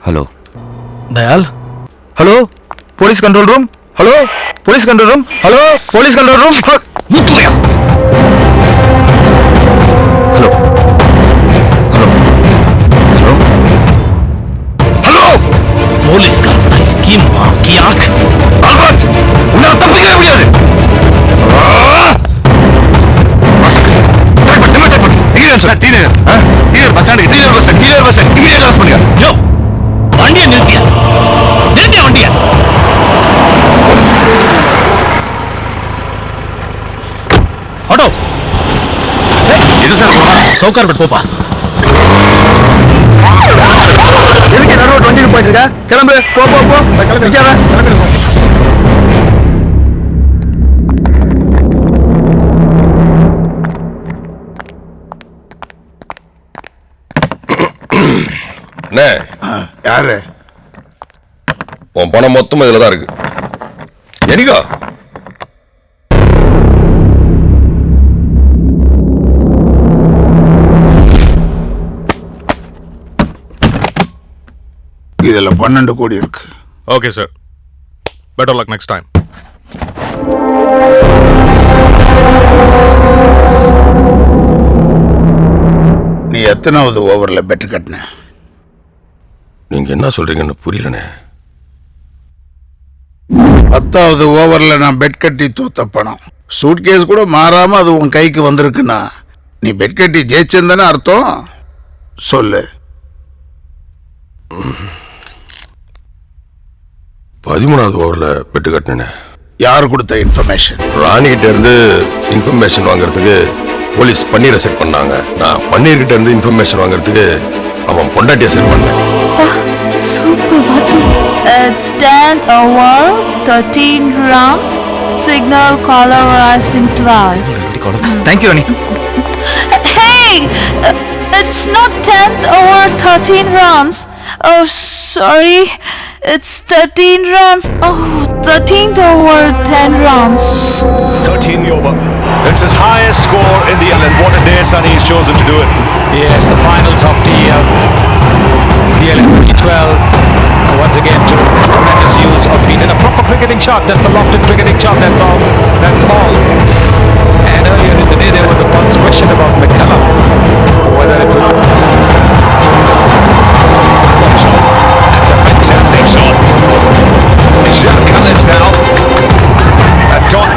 Hello Dayal. Hello police control room. Hello police control room. Hello police control room. Muthaiya. Hello hello hello hello police காரனா scheme की आंख. Albert உன்னை தப்பிக்கவே முடியாது. யோ வண்டியை நிறுத்தியா வண்டியை. ஆட்டோ இது சார் சவுக்கார் பட் போப்பா. எதுக்கு நடுவோட வண்டியில் போயிட்டு இருக்கா? கிளம்பு போ போ போ. யாரு? உன் பணம் மொத்தம் இதுல தான் இருக்கு. எனிகோ இதுல 12 கோடி இருக்கு. Okay, sir. Better luck next time. நீ எத்தனாவது ஓவர்ல பெட் கட்டின? நீங்க என்ன சொல்றீங்கன்னு புரியலனே. 10வது ஓவர்ல நான் பெட் கட்டி தோத்த பணம். சூட்கேஸ் கூட மாறாம அது உன் கைக்கு வந்திருக்குன்னா நீ பெட் கட்டி ஜெயிச்சிருந்தானே அர்த்தம். சொல்லு. 13வது ஓவர்ல பெட்டு கட்டினேன். யார் கொடுத்த இன்ஃபர்மேஷன்? ராணிகிட்ட இருந்து இன்ஃபர்மேஷன் வாங்குறதுக்கு போலீஸ் பன்னீரை செட் பண்ணாங்க. நான் பன்னீர்கிட்ட இருந்து இன்ஃபர்மேஷன் வாங்குறதுக்கு அவன் பொண்டாட்டியை செட் பண்ணேன். Super bathroom. It's 10 over 13 rounds. Signal caller rising twice. Thank you, Rani. Hey! It's not 10th over 13 rounds. Oh, sorry. It's 13 rounds. Oh, 13th over 10 rounds. 13 over. It's his highest score in the Ireland. What a day Sonny has chosen to do it. Yes, the finals of the Ireland 2012. Once again, tremendous use of beat and a proper cricketing shot. That's the lofted cricketing shot. That's all. And earlier in the day, there was a pulse question about McCullum. Whether it will. That's a fantastic shot. Michelle Cullis now. A dot.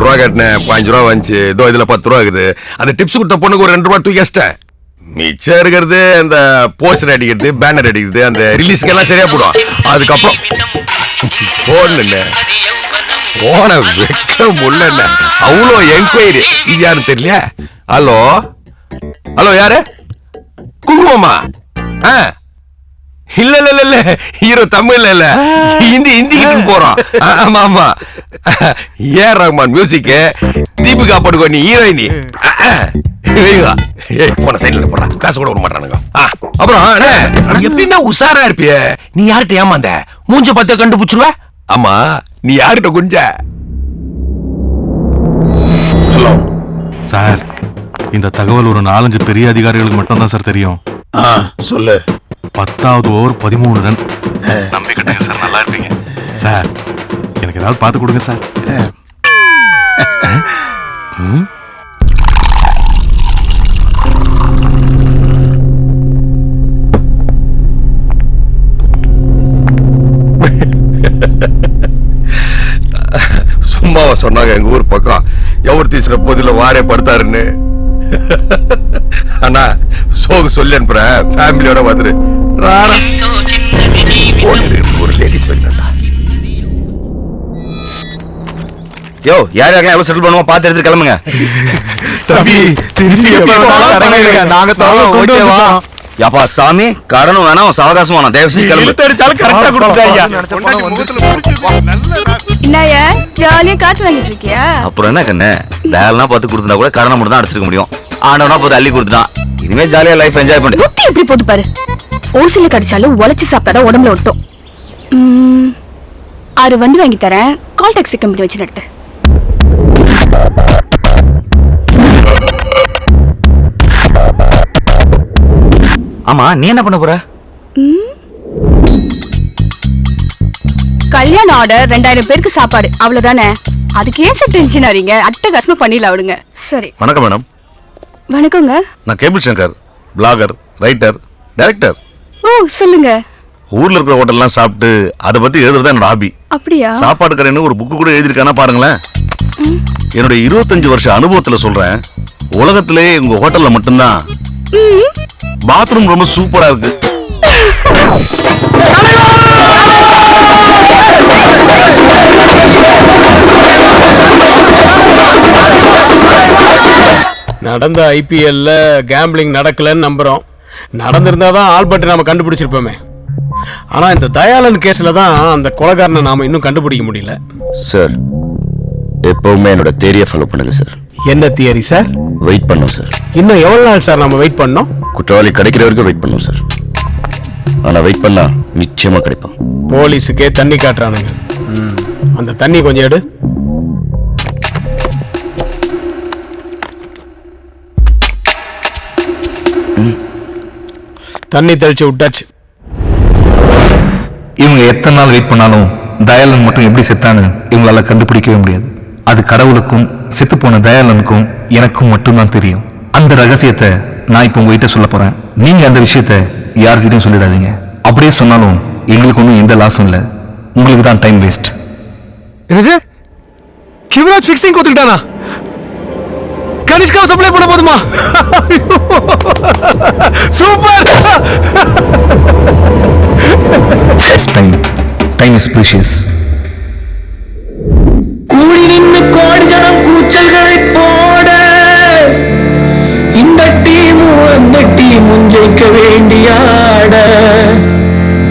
$3 கட்டினேன், $5 வந்துச்சு. இதோ இதுல $10 இருக்குது. அந்த tips கொடுத்த பொண்ணுக்கு ஒரு $2 தூக்கி வச்சிட்டேன். மிச்சம் இருக்கிறது அந்த போஸ்டர் அடிக்கிறது, பேனர் அடிக்கிறது, அந்த ரிலீஸ்க்கு எல்லாம் சரியா போடும். அதுக்கப்புறம் போன வெக்க முடியல. அவ்வளோ என்கொயரி. இது யாருன்னு தெரியல. ஹலோ ஹலோ யாரு? குங்குமமா? இல்ல இல்ல இல்ல ஹீரோ தமிழ்ல இல்ல, ஹிந்திக்கு போறோம். ஆமா ஆமா, ஏஆர் ரஹ்மான் மியூசிக், தீபிகா படுகோனி ஹீரோயினி. போன சைட்ல போடுறா, காசு கூட விட மாட்டானுங்க. அப்புறம் எப்படின்னா உஷாரா இருப்பிய. நீ யார்கிட்ட ஏமாந்த? மூஞ்ச பத்த கண்டுபிடிச்சிருவ. ஆமா, நீ யார்கிட்ட குஞ்ச? ஹலோ சார், இந்த தகவல் ஒரு 4-5 பெரிய அதிகாரிகளுக்கு மட்டும் தான் சார் தெரியும். சொல்லு. 10வது ஓவர் 13 ரன். நம்பிக்கிட்டேங்க சார், நல்லா இருப்பீங்க சார். எனக்கு ஏதாவது பார்த்து கொடுங்க சார். சும்மாவா சொன்னாங்க எங்க ஊர் பக்கம் எவர் தீசுற போதில வாரே படுத்தாருன்னு. ஆனா சோகு சொல்லி அனுப்புற, ஃபேமிலியோட வந்துரு. ஒரு லேடிஸ் வேணும்டா. யோ, யார் யாரெல்லாம் எவ்வளவு செட்டில் பண்ணுவோம் பார்த்து எடுத்து கிளம்புங்க. தம்பி திருப்பி எப்ப நாங்க தரோம். ஓகேவா? யப்பா சாமி கடனும் வேணாம் சவகாசம் வேணாம் தயவு செஞ்சு கிளம்பு. அடிச்சாலும் கரெக்டா கொடுத்தாயா? என்னய்யா ஜாலியா காத்து வாங்கிட்டு இருக்கியா? அப்புறம் என்ன கண்ணு வேலைனா பார்த்து கொடுத்தா கூட கடனை மட்டும் தான் அடிச்சிருக்க முடியும். ஆண்டவனா பார்த்து அள்ளி கொடுத்துட்டான். இனிமே ஜாலியா லைஃப் என்ஜாய் பண்ணு. புத்தி எப்படி போட்டு பாரு. ஓசில கடிச்சாலும் உழைச்சி சாப்பிட்டாதான் உடம்புல ஒட்டும். 6 வண்டி வாங்கி தரேன். கால் டாக்ஸி கம்பெனி வச்சு நடத்து. ஆமா நீ என்ன பண்ண போற? கல்யாண ஆர்டர் 2000 பேருக்கு சாப்பாடு அவ்வளவுதானே. அதுக்கு ஏன் சார் டென்ஷன் ஆறீங்க? அட்டகாசமா பண்ணிடலாம் விடுங்க. சரி. வணக்கம் மேடம். வணக்கங்க. நான் cable Shankar, blogger, writer, director. ஓ சொல்லுங்க. ஊர்ல இருக்கிற ஹோட்டல்லாம் சாப்பிட்டு அதை பத்தி எழுதுறது என்னோட ஹாபி. அப்படியா? சாப்பாடு கடைன்னு ஒரு புக்கு கூட எழுதிருக்கானா பாருங்களேன். என்னோட 25 வருஷ அனுபவத்துல சொல்றேன், உலகத்திலேயே உங்க ஹோட்டல்ல மட்டும்தான் பாத்ரூம் ரொம்ப சூப்பரா இருக்கு. நடந்த ஐபிஎல்ல கேம்பிளிங் நடக்கலன்னு நம்புறோம். நடந்திருந்தாதான் ஆல்பர்ட் நாம கண்டுபிடிச்சிருப்போமே. ஆனா இந்த தயாளன் கேஸ்ல தான் அந்த கொலைகாரனை நாம இன்னும் கண்டுபிடிக்க முடியல. சார் எப்பவுமே என்னோட தியரியை ஃபாலோ பண்ணுங்க சார். என்ன தியரி சார்? வெயிட் பண்ணும் சார். இன்னும் எவ்வளவு நாள் சார் நம்ம வெயிட் பண்ணோம்? குற்றவாளி கிடைக்கிற வரைக்கும் வெயிட் பண்ணும் சார். ஆனா வெயிட் பண்ணா நிச்சயமா கிடைப்பான். போலீஸுக்கே தண்ணி காட்டுறானுங்க. அந்த தண்ணி கொஞ்சம் எடு. தண்ணி தெளிச்சு விட்டாச்சு. இவங்க எத்தனை நாள் வெயிட் பண்ணாலும் தயாளன் மட்டும் எப்படி செத்தான்னு இவங்களால கண்டுபிடிக்கவே முடியாது. அது கடவுளுக்கும் செத்து போன தயாளனுக்கும் எனக்கும் மட்டும்தான் தெரியும். அந்த ரகசியத்தை நான் இப்போ உங்ககிட்ட சொல்ல போறேன். நீங்க அந்த விஷயத்த யார்கிட்டையும் சொல்லிடாதீங்க. அப்படியே சொன்னாலும் எங்களுக்கு ஒன்றும் எந்த லாஸும் இல்லை. உங்களுக்கு தான் டைம் வேஸ்ட். என்னது? கிவராஜ் ஃபிக்ஸிங் கொடுத்துக்கிட்டானா? கனிஷ்காவை சப்ளை பண்ண போதுமா? சூப்பர். Time is precious. கூடி நின்று கோடி ஜனம் கூச்சல்களை போட இந்த டீமும் அந்த டீமும் ஜெயிக்க வேண்டியாட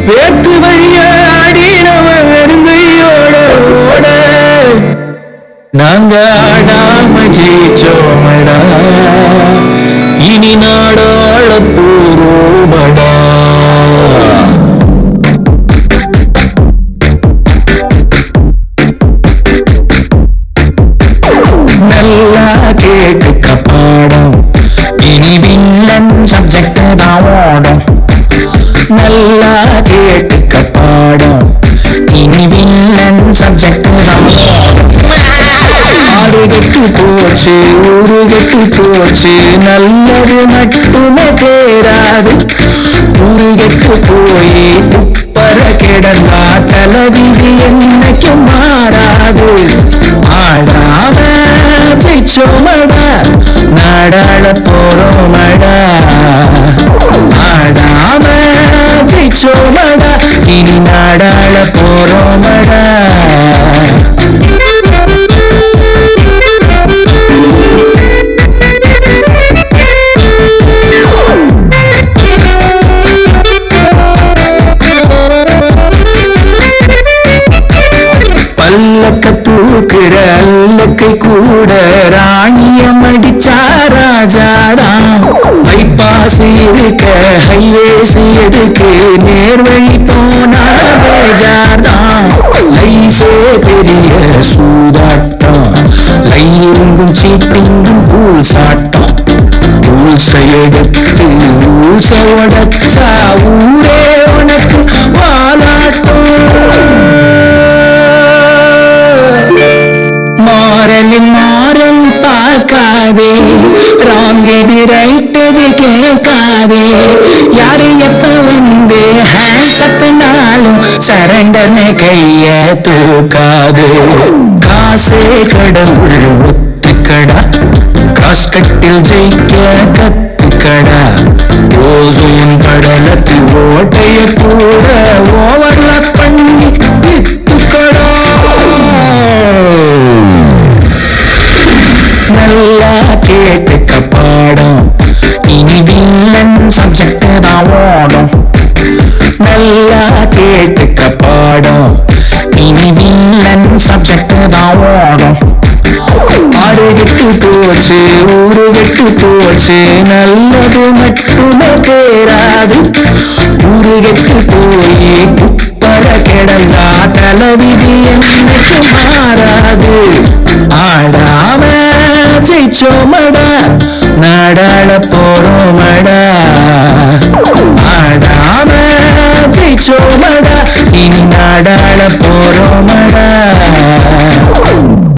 வேர்த்து வழிய ஆடினவ வெறுங்கையோட ஓட நாங்க ஆடாம ஜெயிச்சோமடா இனி நாடாள போறோமடா. நல்லா கேட்டுக்க பாடம் இனி வில்லன் சப்ஜெக்ட் தான் ஓடும். நல்லா கேட்டுக்க பாடம் இனி வில்லன் சப்ஜெக்ட் தான் ஓடும். ஆடு கெட்டு போச்சு ஊரு கெட்டு போச்சு நல்லது மட்டுமே தேராது. ஊரு கெட்டு போய் துப்பர கிடந்தா தலைவிதி என்னைக்கும் மாறாது. ஆடாம ஜெயிச்சோமடா நாடாள போறோமடா. ஆடாம ஜெயிச்சோமடா இனி நாடாள போறோமடா. பல்லக்க தூக்குற அல்லக்கை கூட ராணியம் அடிச்சா ராஜாதான். பைபாஸ் இருக்க ஹைவேஸ் எதுக்கு நேர்வழி போனா பேஜார்தான். லைஃபே பெரிய சூதாட்டம் லையிங்கும் சீட்டிங்கும் பூல் சாட்டம். ரூல்ஸை எடுத்து ரூல்ஸை உடச்சா ஊரே உனக்கு வாலாட்டம். மாறல் பார்க்காதே ராங் எது ரைட் எது கேட்காதே. யாரு எப்ப வந்து ஹேண்ட் கட்டினாலும் சரண்டர்னு கைய தூக்காது. காசே கடவுள் ஒத்துக்கடா காஸ்கட்டில் ஜெயிக்க கத்துக்கடா. ஓசோன் படலத்து ஓட்டைய கூட ஓவர்லாப் பண்ணி வித்துக்கடா. நல்லா கேட்டுக்க பாடம் இனி வில்லன் சப்ஜெக்ட் தான் சப்ஜெக்ட் தான் ஓடும். ஆடு கெட்டு போச்சு, ஊரு கெட்டு போச்சு, நல்லது மட்டுமே தேராது. ஊரு கெட்டு போய் குப்பர கிடந்தா தலைவிதி என்னைக்கு மாறாது.